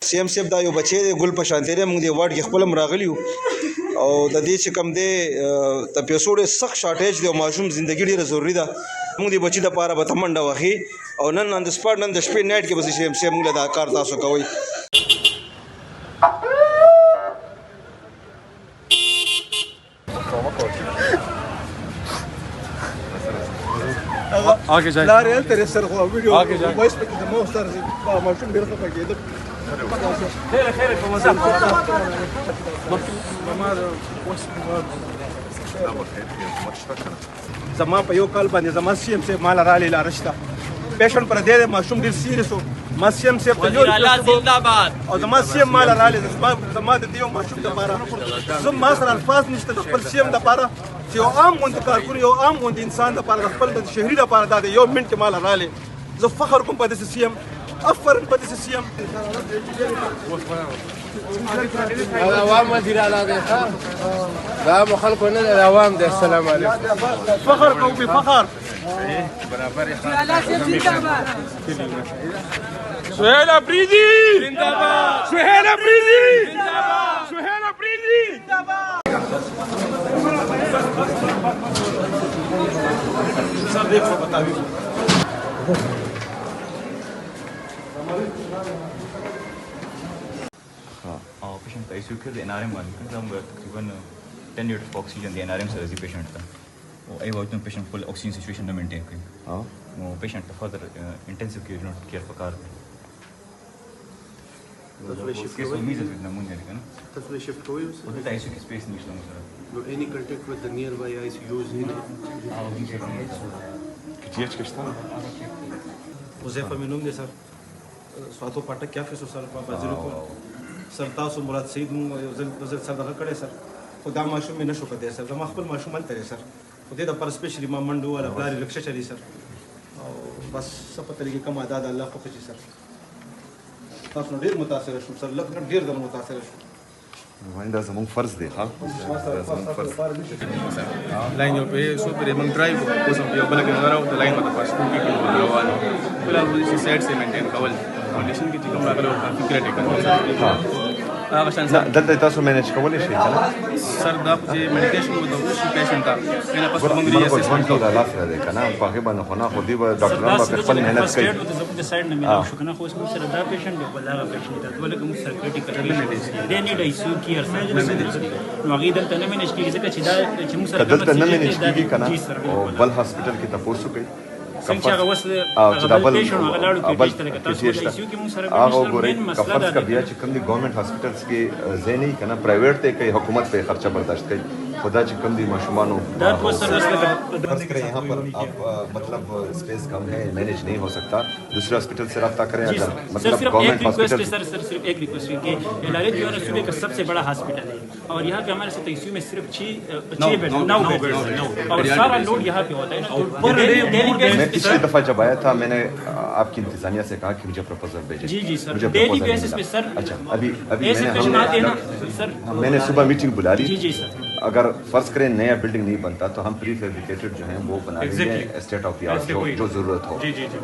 سی ایم صاحب دا یو بچی دی ګل په شانتې دی، موږ دې واډ کې خپل هم راغلي یو او د دې چې کوم دی د پیسو ډېر سخت شارټیج دی او ماشوم زندګي ډېره ضروري ده. موږ د بچي دپاره به ته منډه وهې او نن آن د سپاټ نن د شپې نایټ کې به سی ایم صاحب موږ له دا کار تاسو کوئ. آگے جائیں لارے ہل تیرے سر خواہ ویڈیو وائس پہ کتا موہ سر سے ماشون بیر خواہ کی ادھر خیر خیر کمازان زمان پہ یو کال باندې زمان سی ایم سے مالا رالی لارشتا پیشن پر دے دے ماشون بیر سیرسو ما سی ایم سے او زمان سی ایم مالا رالی زمان دیو ماشون دا پارا زم ماسر الفاظ نشتا خپل سی ایم دا پارا چې یو عام غوندې کارکون یو عام غوندې انسان دپاره د خپل د شهري دپاره دا دی یو منټ کې ماله رالی زه فخر کوم په داسې سی ایم افرین په داسې سی ایم دا عوام وزیر اعلی دی دا مو خلکو نه دی عوام دی. السلام علیکم. فخر کوم بفخر برابر سهیل افریدی زندہ باد سهیل افریدی زندہ باد سهیل افریدی زندہ باد. سر دیکھو بتاوی پیشنٹ آئی سی یو کے این آر ایم والے تقریباً 10 لیٹر آف آکسیجن دی این آر ایم سر پیشنٹ تھا وہ ای وقت میں پیشنٹ فل آکسیجن سچویشن نہ مینٹین کری وہ پیشنٹ فردر انٹینسو کیئر فکار حذیفہ میں نوم دے سر سواتو پاٹک کیا فیسو سر بازیرو کو سر تاسو مراد سعید وزیر سر دغه کړی سر خو دا ماشوم مې نشو کتلی سر زما خپل ماشوم هلته دی سر خو دې دپاره سپیشلي ما منډو والا پلار یې رکشه چلی سر او بس څه پته لګي کوم ادا د الله خوښه شي سر تاسو نو ډېر متاثره شوم سر لږ ډېر در متاثره شوم. دا زموږ فرض دی ها زموږ فرض لاین یو په سو پر موږ ډرایو کوو سم یو بل کې راو د لاین مته پاس کوو کې روانو بل هغه سایډ سے مینټین کول کنډیشن کې چې کوم راغلو کافي کریټیکل هغه شان سر دلته تاسو مینیج کولی شئ کنه سر دا چې میډیکیشن وو د اوسي پیشنټ ته کنه پس موږ یې اسسمنټ کوو دا لاس راځي کنه په هغه باندې خو نه خو دی ډاکټرانو په خپل مهنت کوي د سایډ نه ملو شو کنه خو اوس موږ سره دا پیشنټ دی بل هغه پیشنټ ته ولکه موږ سره کریټیکل دی نیډ آی سی یو کیر سر نو هغه دلته نه مینیج کیږي ځکه چې دا چې موږ سره دلته نه مینیج کیږي کنه او بل هاسپټل کې تاسو کوي څنګه هغه وسله هغه پیشنټ هغه لاړو کې ډیجیټل کې تاسو د آی سی یو کې موږ سره مین مسله ده بیا چې کوم دي ګورنمنت هاسپټلز کې زینې کنه پرایویټ ته کوي حکومت په خرچه برداشت کوي خدا چې کم دی ماشومانو فرض کریں یہاں پر آپ مطلب اسپیس کم ہے مینیج نہیں ہو سکتا دوسرے ہاسپٹل سے رابطہ کریں اگر مطلب گورنمنٹ ہاسپٹل صرف ایک ریکویسٹ ہے کہ LRH جو ہے صوبے کا سب سے بڑا ہاسپٹل ہے اور یہاں پہ ہمارے ساتھ ICU میں صرف 9 بیڈ اور سارا لوڈ یہاں پہ ہوتا ہے میں پچھلی دفعہ جب آیا تھا میں نے آپ کی انتظامیہ سے کہا کہ مجھے پروپوزل بھیجیں جی سر ڈیلی بیسس پہ سر اچھا ابھی میں نے صبح میٹنگ بلا لی جی سر اگر فرض کریں نیا بلڈنگ نہیں بنتا تو ہم پری فیبریکیٹڈ جو ہیں وہ بنا لیں گے اسٹیٹ آف دی آرٹ جو ضرورت ہو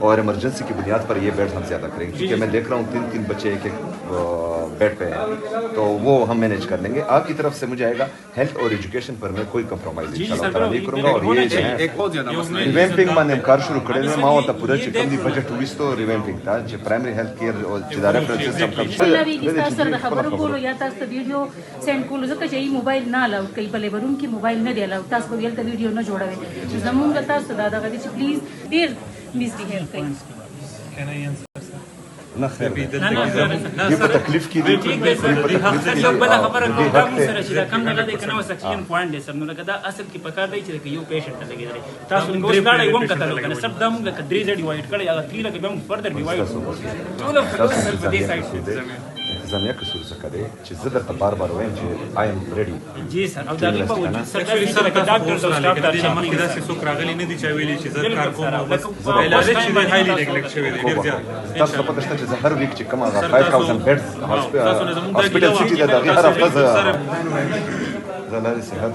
اور ایمرجنسی کی بنیاد پر یہ بیڈ ہم زیادہ کریں گے کیونکہ میں دیکھ رہا ہوں 3 بچے ایک بیڈ پہ ہیں تو وہ ہم مینیج کر لیں گے. آپ کی طرف سے مجھے آئے گا ہیلتھ اور ایجوکیشن پر میں کوئی کمپرومائز انشاءاللہ تعالی نہیں کروں گا. اور یہ جو ہے ریویمپنگ باندې کار شروع کړی دی ما ورته پوره چې کوم دی بجټ وستو ریویمپنگ ته چې پرایمري هیلث کیر او چې دا ریفرنس سیستم کوم تاسو سره د خبرو کولو یا تاسو ته ویډیو سند کولو ځکه چې موبایل نه الاو کوي په لیبروم کې موبایل نه دی الاو تاسو به ولته ویډیو نه جوړوي زموږ تاسو دا دغه چې پلیز ډیر میس بیهیو کوي نه خیر دی په تکلیف کې دی ټیک دی سر یو بل خبره کوم دا موږ سره چې دا کم نه لګي کنه سکشن پوینټ دی سر نو لکه دا اصل کې پکار دی چې یو پیشنټ ته لګي تاسو موږ غواړی ووم کتلو کنه سب دا موږ کدرې ځای ډیوایډ کړی هغه 3 لکه موږ فردر ډیوایډ ټول فکر په دې سایډ انتظامیہ قصور څخه دی چې زه درته بار بار وایم چې آی ایم ریډي جی سر او دا په وجود سره سره ډاکټر او سټاف ته مخکې دا څه راغلي نه دي چې ویلي چې زه کار کوم بس علاج چې هایلی نیګلیکټ شوی دی ډیر زیات تاسو په پدشته چې زه هر ویک چې کوم 5000 بیډز هاسپټل سټي ده هغه هر هفته زلاري صحت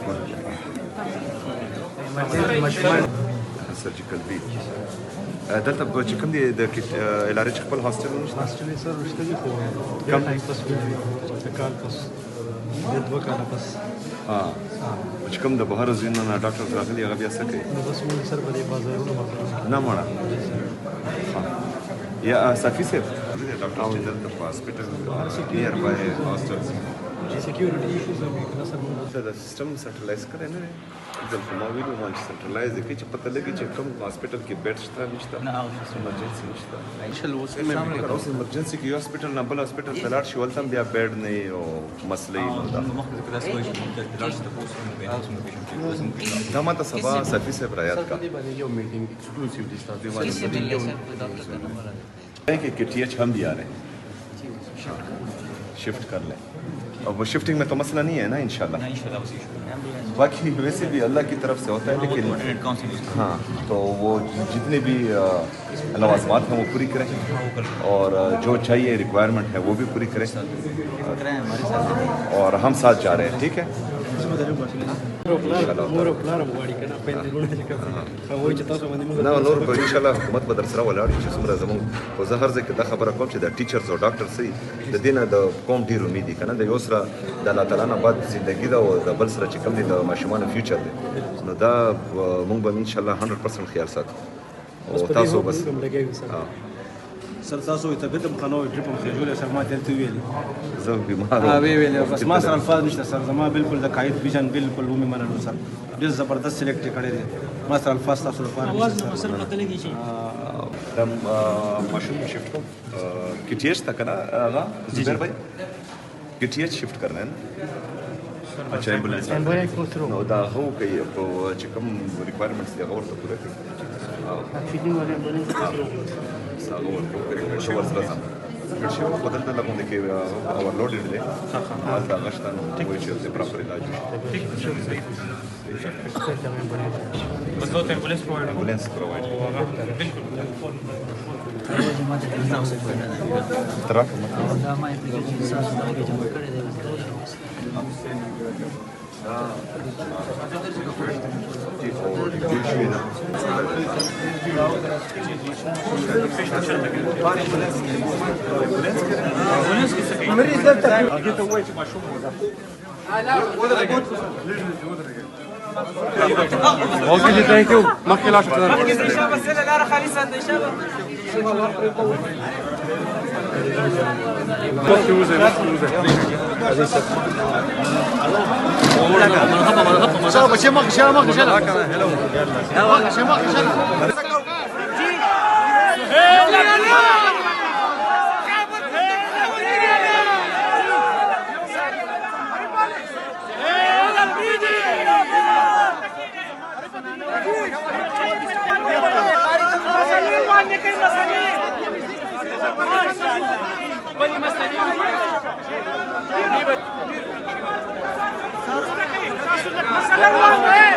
سرجیکل بیٹ دلته چې کوم دی د LRH خپل هاسټل نشته هاسټل سره رشته دي خو کم ټایم پس د کال پس د 2 کال پس چې کوم د بهر ځینو نه ډاکټر راغلي هغه بیا څه کوي بس موږ سره په دې بازارونو نه مړه یا صافي صاحب ډاکټر چې دلته په هاسپټل نیر بای هاسټل جی سکیورټي ایشوز هم کنه سر موږ دا سیستم سنټرلایز کړی نه دی دلته ما ویلو ما چې سنټرلایز دی چې پته لګي چې کوم هاسپټل کې بیډ شته نشته نه ایمرجنسي نشته انشل اوس ایمرجنسي کې یو هاسپټل نه بل هاسپټل ته لاړ شي ولته بیا بیډ نه او مسلې دا ماته سبا صافي صاحب را یاد کا یو میټینګ ایکسکلوسیو دي ستاسو کہ KTH ہم بھی آ رہے ہیں شفٹ کر لیں اور وہ شفٹنگ میں تو مسئلہ نہیں ہے نا انشاءاللہ باقی ویسے بھی اللہ کی طرف سے ہوتا ہے لیکن ہاں تو وہ جتنے بھی لوازمات ہیں وہ پوری کریں اور جو چاہیے ریکوائرمنٹ ہے وہ بھی پوری کریں اور ہم ساتھ جا رہے ہیں ٹھیک ہے نه نور به ان شاء الله حکومت به در سره ولاړ شي چې څومره زموږ خو زه هر ځای کې دا خبره کوم چې د ټیچرز او ډاکټرز سي د دې نه د قوم ډېر امید دي که نه د یو سره د الله تعالی نه بعد زندګي ده او د بل سره چې کوم دی د ماشومانو فیوچر دی نو دا موږ به ان شاء الله 100% خیال ساتو او تاسو بس سر تاسو طبیعت هم خنو ډریپ هم خېجولې سر ما دلته ویلې زه بیمار ویلې بس ما سره الفاظ نشته سر زما بالکل د قائد ویژن بالکل ومه منلو سر ډېر زبردست سلیکټ کړی دی ما سره الفاظ تاسو لپاره आवाज سره متلګي شي دم ماشوم شفٹ کو KTH تک نا آغا زبیر بھائی KTH شفٹ کرنا ہے نا اچھا ایمبولینس نو دا هو کوي په چې کوم ریکوایرمنټس دی هغه ورته پوره کوي فیډینګ ولې ایمبولینس هغه ورته کوي شو ورسره سم چې په دلته لګون کې اوورلوډډ دی دا غشتان وایي چې پراپر علاج بس دوت ایمبولینس پرووایډ بالکل تراک دا ما اپلیکیشن سره کې جمع کړی دی مریض دلته هغه ته وایي چې ماشوم اوکے جی تھینک یو مخکې لاړ شئ مسئلہ